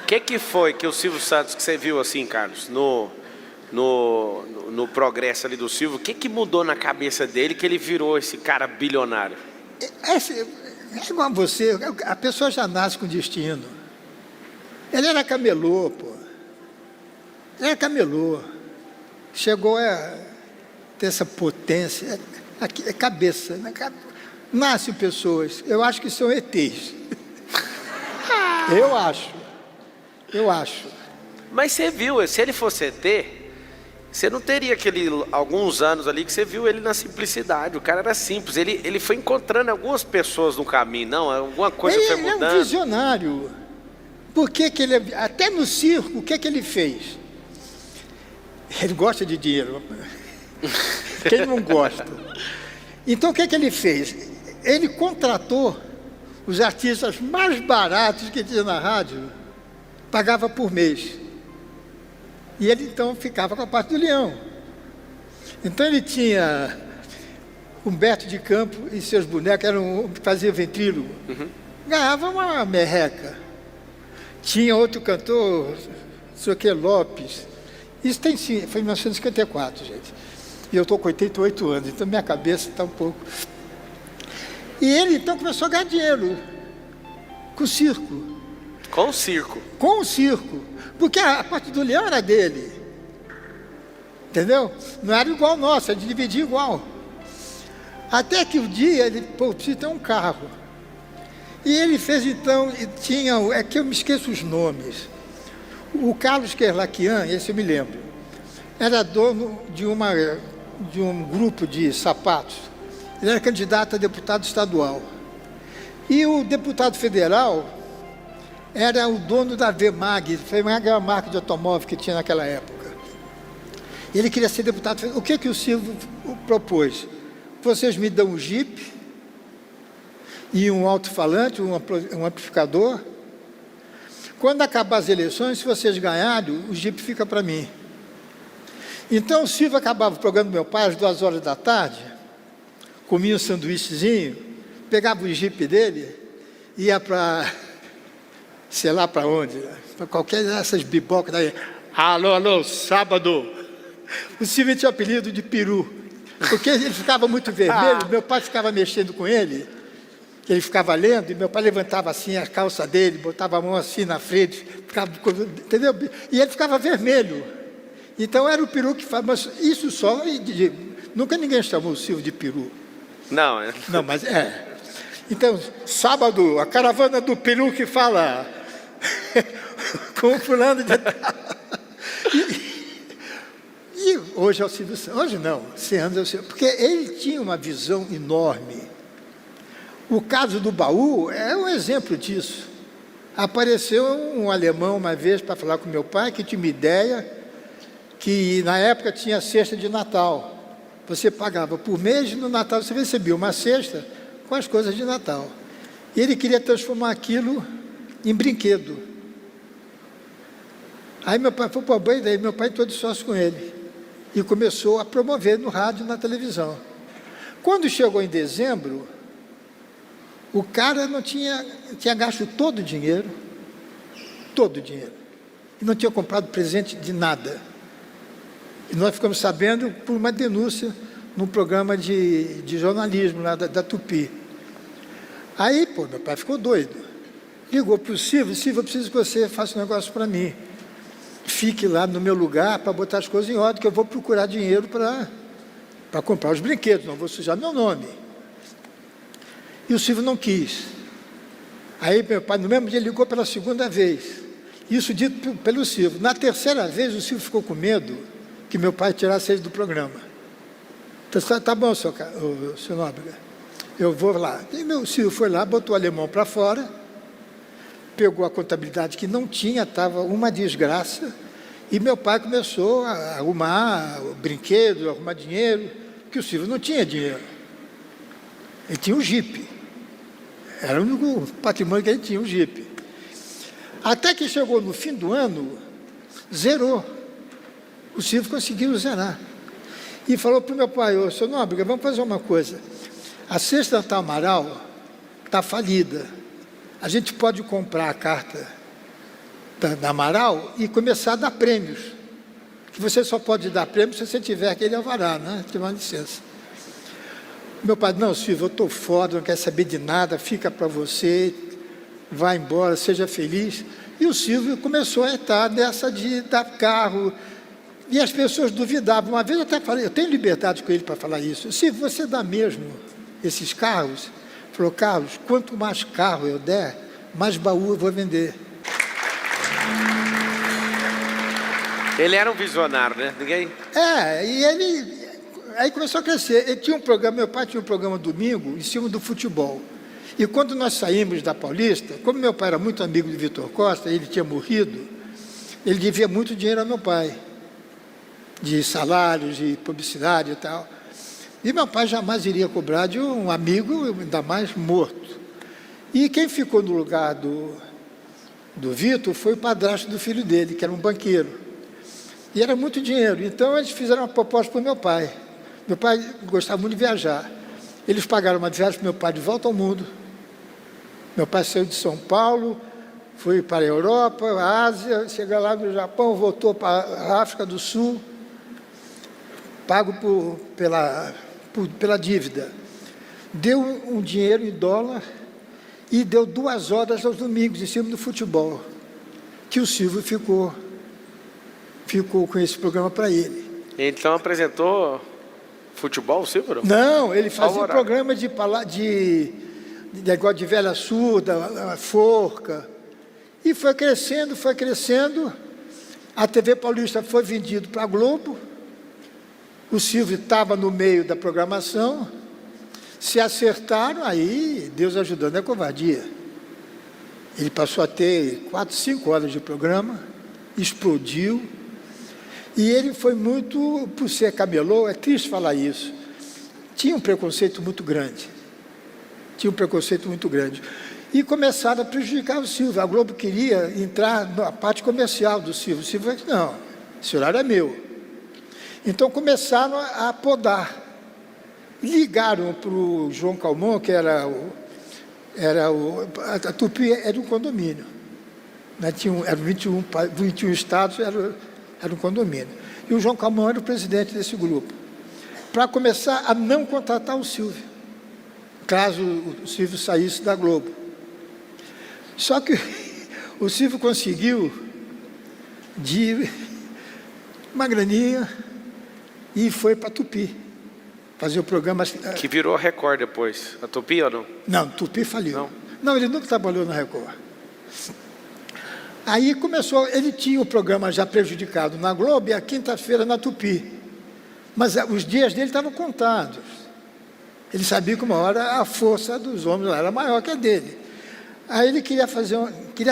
que foi que o Silvio Santos, que você viu assim, Carlos, no progresso ali do Silvio, o que mudou na cabeça dele que ele virou esse cara bilionário? É igual a você, a pessoa já nasce com destino. Ele era camelô, pô. Ele era camelô. Chegou a ter essa potência. É cabeça, né? Nascem pessoas, eu acho que são ETs. Eu acho. Mas você viu, se ele fosse ET, você não teria alguns anos ali que você viu ele na simplicidade. O cara era simples, ele foi encontrando algumas pessoas no caminho, não? Alguma coisa foi mudando. Ele é um visionário. Por que ele, até no circo, o que ele fez? Ele gosta de dinheiro. Quem não gosta? Então o que ele fez? Ele contratou os artistas mais baratos que tinha na rádio, pagava por mês. E ele então ficava com a parte do leão. Então ele tinha Humberto de Campos e seus bonecos, fazia ventrílogo. Ganhava uma merreca. Tinha outro cantor, Soquê Lopes. Isso foi em 1954, gente. E eu estou com 88 anos, então minha cabeça está um pouco... E ele então começou a ganhar dinheiro com o circo. Com o circo? Com o circo. Porque a parte do leão era dele. Entendeu? Não era igual ao nosso, ele dividia igual. Até que um dia ele, precisa ter um carro. E ele fez então, é que eu me esqueço os nomes. O Carlos Kerlakian, esse eu me lembro, era dono de um grupo de sapatos. Ele era candidato a deputado estadual. E o deputado federal era o dono da VMAG. A VMAG era uma marca de automóvel que tinha naquela época. Ele queria ser deputado federal. O que o Silvio propôs? Vocês me dão um Jeep e um alto-falante, um amplificador. Quando acabar as eleições, se vocês ganharem, o Jeep fica para mim. Então o Silvio acabava o programa do meu pai às 2 horas da tarde, comia um sanduíchezinho, pegava o Jeep dele, ia para, sei lá para onde, para qualquer dessas bibocas daí. Alô, sábado. O Silvio tinha o apelido de peru, porque ele ficava muito vermelho, meu pai ficava mexendo com ele, ele ficava lendo, e meu pai levantava assim a calça dele, botava a mão assim na frente, ficava, entendeu? E ele ficava vermelho. Então era o peru que faz, mas isso só, nunca ninguém chamou o Silvio de peru. Não, Não, mas é. Então, sábado, a caravana do peru que fala com o fulano de tal. E hoje é o Silvio Santos. Hoje não, 100 anos é o Silvio. Porque ele tinha uma visão enorme. O caso do baú é um exemplo disso. Apareceu um alemão uma vez para falar com meu pai, que tinha uma ideia, que na época tinha cesta de Natal. Você pagava por mês e no Natal você recebia uma cesta com as coisas de Natal. E ele queria transformar aquilo em brinquedo. Aí meu pai foi para o banho, daí meu pai todo sócio com ele. E começou a promover no rádio e na televisão. Quando chegou em dezembro, o cara não tinha gasto todo o dinheiro, e não tinha comprado presente de nada. E nós ficamos sabendo por uma denúncia num programa de jornalismo lá da Tupi. Aí, meu pai ficou doido. Ligou para o Silvio, eu preciso que você faça um negócio para mim. Fique lá no meu lugar para botar as coisas em ordem, que eu vou procurar dinheiro para comprar os brinquedos, não vou sujar meu nome. E o Silvio não quis. Aí meu pai, no mesmo dia, ligou pela segunda vez. Isso dito pelo Silvio. Na terceira vez, o Silvio ficou com medo que meu pai tirasse ele do programa. Então, tá bom, seu Nóbrega, eu vou lá. E meu Silvio foi lá, botou o alemão para fora, pegou a contabilidade que não tinha, estava uma desgraça, e meu pai começou a arrumar brinquedos, arrumar dinheiro, porque o Silvio não tinha dinheiro. Ele tinha um Jeep. Era o único patrimônio que ele tinha, um Jeep. Até que chegou no fim do ano, zerou. O Silvio conseguiu zerar. E falou para o meu pai, ô, seu Nóbrega, vamos fazer uma coisa. A Cesta do Amaral está falida. A gente pode comprar a carta da Amaral e começar a dar prêmios. Que você só pode dar prêmios se você tiver aquele alvará, né? Tiver uma licença. Meu pai, não, Silvio, eu estou fora, não quero saber de nada, fica para você, vai embora, seja feliz. E o Silvio começou a entrar nessa de dar carro. E as pessoas duvidavam. Uma vez eu até falei, eu tenho liberdade com ele para falar isso. Silvio, você dá mesmo esses carros? Ele falou, Carlos, quanto mais carro eu der, mais baú eu vou vender. Ele era um visionário, né? Ninguém... E ele... Aí começou a crescer. Ele tinha um programa, meu pai tinha um programa domingo em cima do futebol. E quando nós saímos da Paulista, como meu pai era muito amigo de Vitor Costa, ele tinha morrido, ele devia muito dinheiro ao meu pai, de salários, de publicidade e tal. E meu pai jamais iria cobrar de um amigo, ainda mais morto. E quem ficou no lugar do Vitor foi o padrasto do filho dele, que era um banqueiro. E era muito dinheiro. Então eles fizeram uma proposta para o meu pai. Meu pai gostava muito de viajar. Eles pagaram uma viagem para meu pai de volta ao mundo. Meu pai saiu de São Paulo, foi para a Europa, a Ásia, chegou lá no Japão, voltou para a África do Sul, pago pela dívida. Deu um dinheiro em dólar e deu 2 horas aos domingos em cima do futebol, que o Silvio ficou com esse programa para ele. Então apresentou futebol, Silvio? Não, ele fazia um programa de negócio de velha surda, forca. E foi crescendo. A TV Paulista foi vendido para a Globo. O Silvio estava no meio da programação. Se acertaram, aí Deus ajudando é covardia. Ele passou a ter 4, 5 horas de programa, explodiu. E ele foi muito, por ser camelô, é triste falar isso, tinha um preconceito muito grande. E começaram a prejudicar o Silvio. A Globo queria entrar na parte comercial do Silvio. O Silvio disse, não, esse horário é meu. Então começaram a podar. Ligaram para o João Calmon, que a Tupi era um condomínio. Né? Eram 21 estados, era um condomínio. E o João Calmon era o presidente desse grupo. Para começar a não contratar o Silvio, caso o Silvio saísse da Globo. Só que o Silvio conseguiu de uma graninha e foi para a Tupi fazer o programa. Que virou Record depois. A Tupi ou não? Não, Tupi faliu. Não, ele nunca trabalhou na Record. Aí começou, ele tinha o programa já prejudicado na Globo e a quinta-feira na Tupi. Mas os dias dele estavam contados. Ele sabia que uma hora a força dos homens era maior que a dele. Aí ele queria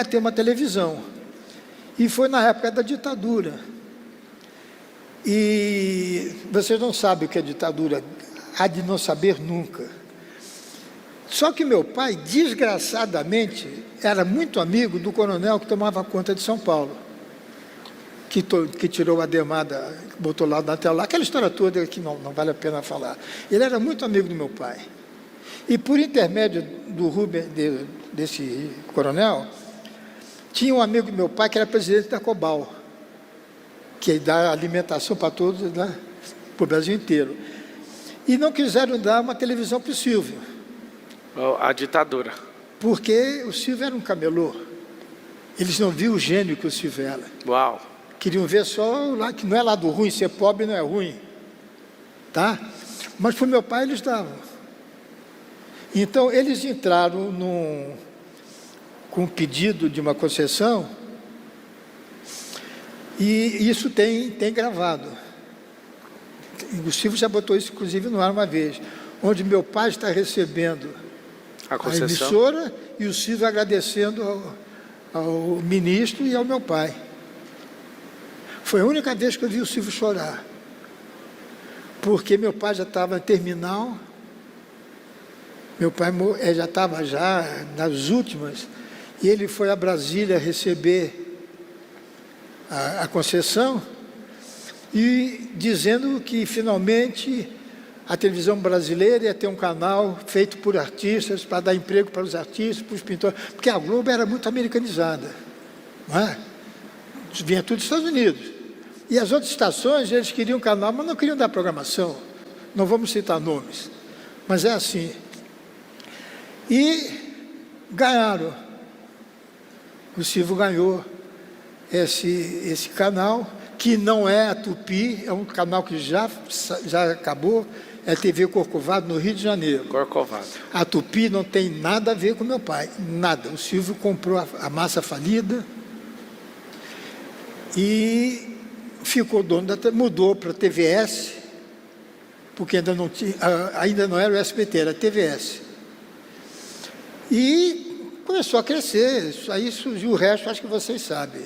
ter uma televisão. E foi na época da ditadura. E vocês não sabem o que é ditadura, há de não saber nunca. Só que meu pai, desgraçadamente, era muito amigo do coronel que tomava conta de São Paulo, que tirou a demada, botou lá na tela, aquela história toda que não vale a pena falar. Ele era muito amigo do meu pai. E por intermédio do Rubem, desse coronel, tinha um amigo do meu pai que era presidente da Cobal, que dá alimentação para todos, né, para o Brasil inteiro. E não quiseram dar uma televisão para o Silvio. A ditadura. Porque o Silvio era um camelô. Eles não viam o gênio que o Silvio era. Uau! Queriam ver só lá, que não é lado ruim, ser pobre não é ruim. Tá? Mas para o meu pai eles davam. Então eles entraram com um pedido de uma concessão, e isso tem gravado. O Silvio já botou isso, inclusive, no ar uma vez, onde meu pai está recebendo a emissora e o Silvio agradecendo ao ministro e ao meu pai. Foi a única vez que eu vi o Silvio chorar, porque meu pai já estava terminal, meu pai já estava nas últimas, e ele foi a Brasília receber a concessão, e dizendo que finalmente a televisão brasileira ia ter um canal feito por artistas, para dar emprego para os artistas, para os pintores, porque a Globo era muito americanizada, não é? vinha tudo dos Estados Unidos. E as outras estações, eles queriam canal, mas não queriam dar programação. Não vamos citar nomes, mas é assim. E ganharam. O Silvio ganhou esse canal, que não é a Tupi, é um canal que já acabou, é TV Corcovado, no Rio de Janeiro. Corcovado. A Tupi não tem nada a ver com meu pai, nada. O Silvio comprou a massa falida e ficou dono mudou para a TVS, porque ainda não era o SBT, era a TVS. E começou a crescer, aí surgiu o resto, acho que vocês sabem.